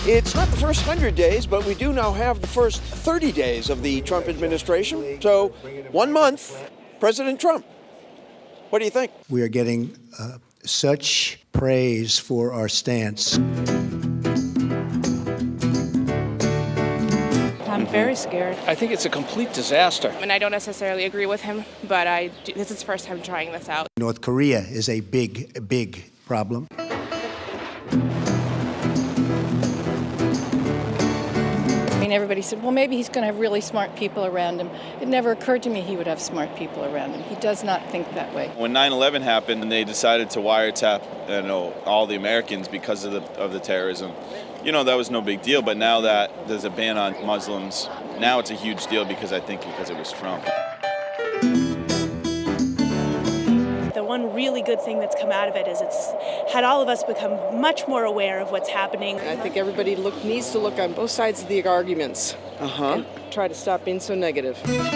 It's not the first 100 days, but we do now have the first 30 days of the Trump administration. So 1 month, President Trump. What do you think? We are getting such praise for our stance. I'm very scared. I think it's a complete disaster. And I don't necessarily agree with him, but this is the first time trying this out. North Korea is a big problem. I mean, everybody said, well, maybe he's going to have really smart people around him. It never occurred to me he would have smart people around him. He does not think that way. When 9/11 happened and they decided to wiretap, all the Americans because of the terrorism, that was no big deal. But now that there's a ban on Muslims, now it's a huge deal because it was Trump. The one really good thing that's come out of it is it's had all of us become much more aware of what's happening. I think everybody needs to look on both sides of the arguments and try to stop being so negative. Actually,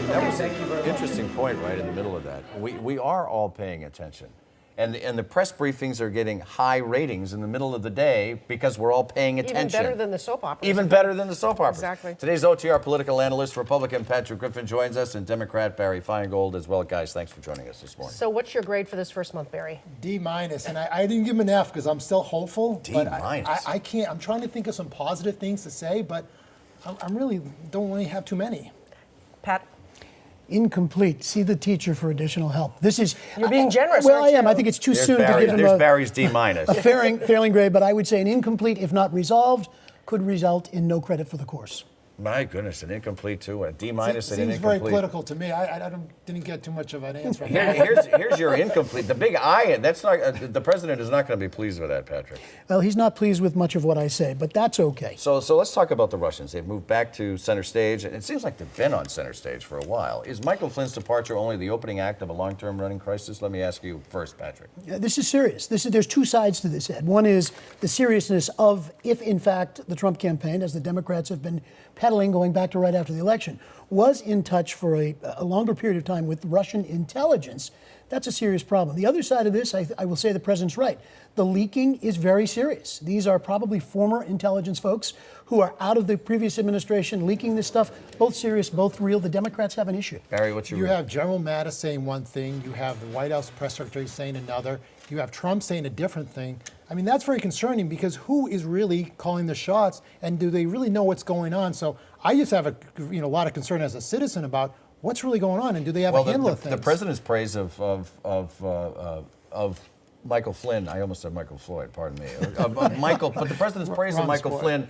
that was an interesting point right in the middle of that. We are all paying attention. And the press briefings are getting high ratings in the middle of the day because we're all paying attention. Even better than the soap operas. Even better than the soap operas. Exactly. Today's OTR political analyst, Republican Patrick Griffin joins us, and Democrat Barry Feingold as well. Guys, thanks for joining us this morning. So what's your grade for this first month, Barry? D-, and I didn't give him an F because I'm still hopeful. D-. I can't. I'm trying to think of some positive things to say, but I'm really don't really have too many. Pat? Incomplete. See the teacher for additional help. This is. You're being generous. Well, I am. I think it's too soon to give him there's Barry's D-. a failing grade, but I would say an incomplete, if not resolved, could result in no credit for the course. My goodness, an incomplete too, a D- and an incomplete. Seems very political to me. I didn't get too much of an answer. Here's your incomplete. The big I. That's not. The president is not going to be pleased with that, Patrick. Well, he's not pleased with much of what I say, but that's okay. So let's talk about the Russians. They've moved back to center stage, and it seems like they've been on center stage for a while. Is Michael Flynn's departure only the opening act of a long-term running crisis? Let me ask you first, Patrick. This is serious. There's two sides to this, Ed. One is the seriousness of if, in fact, the Trump campaign, as the Democrats have been peddling going back to right after the election, was in touch for a longer period of time with Russian intelligence. That's a serious problem. The other side of this, I will say the president's right. The leaking is very serious. These are probably former intelligence folks who are out of the previous administration leaking this stuff. Both serious, both real. The Democrats have an issue. Barry, what's your You have General Mattis saying one thing. You have the White House press secretary saying another. You have Trump saying a different thing. I mean, that's very concerning because who is really calling the shots, and do they really know what's going on? So I just have a lot of concern as a citizen about what's really going on, and do they have a handle of things? The president's praise of Michael Flynn, I almost said Michael Floyd, pardon me, but the president's praise of Michael Flynn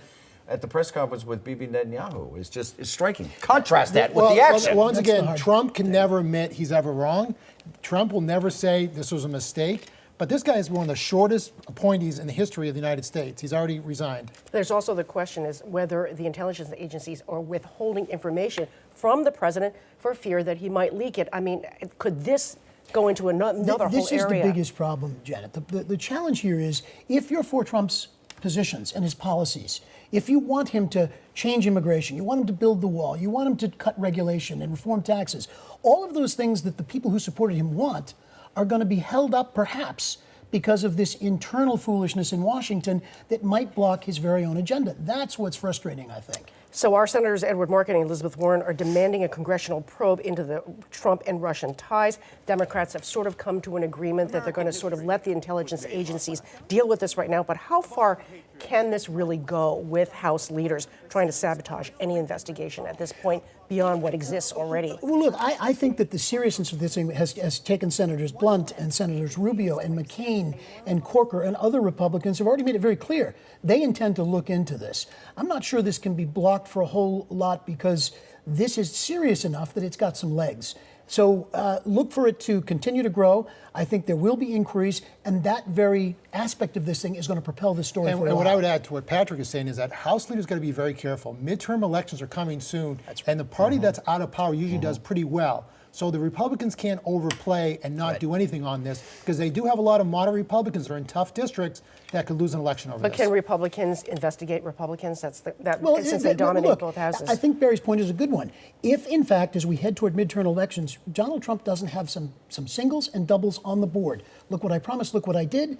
at the press conference with Bibi Netanyahu is striking. Contrast that with the action. Once again, Trump can never admit he's ever wrong. Trump will never say this was a mistake. But this guy is one of the shortest appointees in the history of the United States. He's already resigned. There's also the question is whether the intelligence agencies are withholding information from the president for fear that he might leak it. I mean, could this go into another whole area? This is the biggest problem, Janet. The challenge here is if you're for Trump's positions and his policies, if you want him to change immigration, you want him to build the wall, you want him to cut regulation and reform taxes, all of those things that the people who supported him want are going to be held up perhaps because of this internal foolishness in Washington that might block his very own agenda. That's what's frustrating, I think. So our Senators Edward Markey and Elizabeth Warren are demanding a congressional probe into the Trump and Russian ties. Democrats have sort of come to an agreement that they're going to sort of let the intelligence agencies deal with this right now. But how far can this really go with House leaders trying to sabotage any investigation at this point beyond what exists already? Well, look, I think that the seriousness of this thing has taken Senators Blunt and Senators Rubio and McCain and Corker and other Republicans have already made it very clear they intend to look into this. I'm not sure this can be blocked for a whole lot because this is serious enough that it's got some legs. So look for it to continue to grow. I think there will be inquiries, and that very aspect of this thing is going to propel the story for a while. And what I would add to what Patrick is saying is that House leaders got to be very careful. Midterm elections are coming soon, and the party that's out of power usually does pretty well. So the Republicans can't overplay and not do anything on this because they do have a lot of moderate Republicans that are in tough districts that could lose an election over this. But can Republicans investigate Republicans? Since they dominate both houses. I think Barry's point is a good one. If, in fact, as we head toward midterm elections, Donald Trump doesn't have some singles and doubles on the board. Look what I promised, look what I did.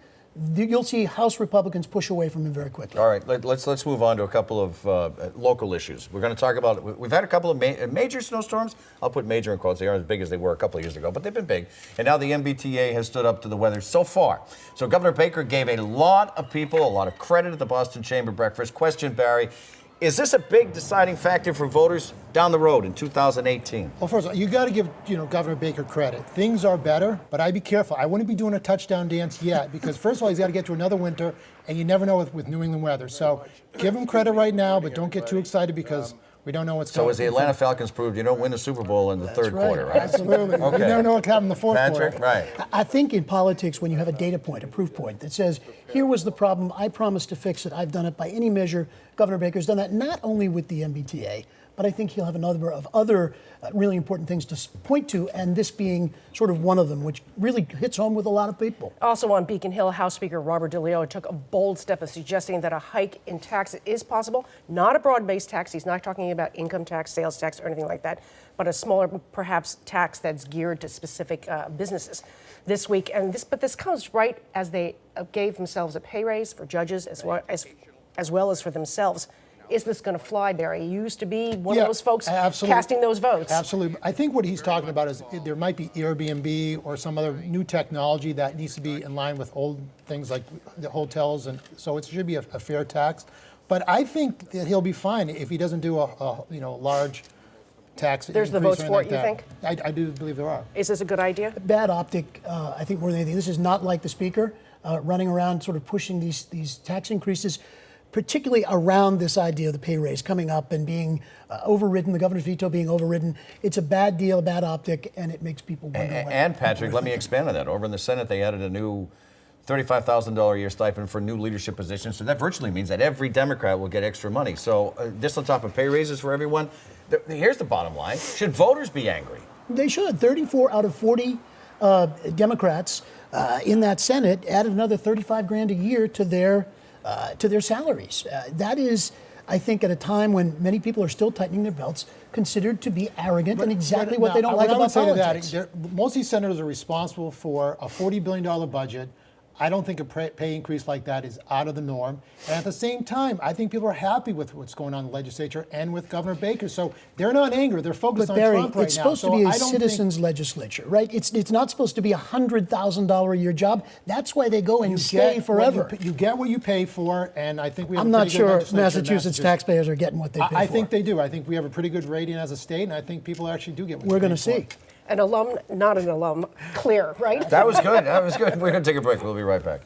you'll see House Republicans push away from him very quickly. All right, let's move on to a couple of local issues. We're going to talk about, we've had a couple of major snowstorms. I'll put major in quotes. They aren't as big as they were a couple of years ago, but they've been big. And now the MBTA has stood up to the weather so far. So Governor Baker gave a lot of people a lot of credit at the Boston Chamber breakfast. Question, Barry, is this a big deciding factor for voters down the road in 2018? Well, first of all, you got to give Governor Baker credit. Things are better, but I'd be careful. I wouldn't be doing a touchdown dance yet because first of all, he's got to get to another winter, and you never know with New England weather. So give him credit right now, but don't get too excited because we don't know what's going on. So as the Atlanta Falcons proved, you don't win the Super Bowl in the third quarter, right? Absolutely. Okay. You never know what happened in the fourth Patrick, quarter. right. I think in politics, when you have a data point, a proof point that says, here was the problem, I promised to fix it, I've done it by any measure, Governor Baker's done that not only with the MBTA, but I think he'll have a number of other really important things to point to, and this being sort of one of them, which really hits home with a lot of people. Also on Beacon Hill, House Speaker Robert DeLeo took a bold step of suggesting that a hike in tax is possible, not a broad-based tax. He's not talking about income tax, sales tax, or anything like that, but a smaller, perhaps, tax that's geared to specific businesses this week. But this comes right as they gave themselves a pay raise for judges as well as for themselves. Is this going to fly, Barry? You used to be one of those folks casting those votes. Absolutely. I think what he's talking about is there might be Airbnb or some other new technology that needs to be in line with old things like the hotels, and so it should be a fair tax. But I think that he'll be fine if he doesn't do a large tax. There's the votes for it, you think? I do believe there are. Is this a good idea? Bad optic, I think, more than anything. This is not like the Speaker running around sort of pushing these tax increases, particularly around this idea of the pay raise coming up and being overridden, the governor's veto being overridden. It's a bad deal, a bad optic, and it makes people wonder. And Patrick, let me expand on that. Over in the Senate, they added a new $35,000 a year stipend for new leadership positions. So that virtually means that every Democrat will get extra money. So this on top of pay raises for everyone. Here's the bottom line. Should voters be angry? They should. 34 out of 40 Democrats in that Senate added another $35,000 a year to their salaries. That is, I think, at a time when many people are still tightening their belts, considered to be arrogant and exactly what they don't like about politics. Most of these senators are responsible for a $40 billion budget. I don't think a pay increase like that is out of the norm. And at the same time, I think people are happy with what's going on in the legislature and with Governor Baker. So they're not angry. They're focused on Barry, Trump right now. it's supposed to be a citizens' legislature, right? It's not supposed to be a $100,000 a year job. That's why they go and stay forever. You get what you pay for, and I think we have I'm not sure Massachusetts taxpayers are getting what they pay for. I think they do. I think we have a pretty good rating as a state, and I think people actually do get what we're they going pay to see. An alum, not an alum, clear, right? That was good. That was good. We're going to take a break. We'll be right back.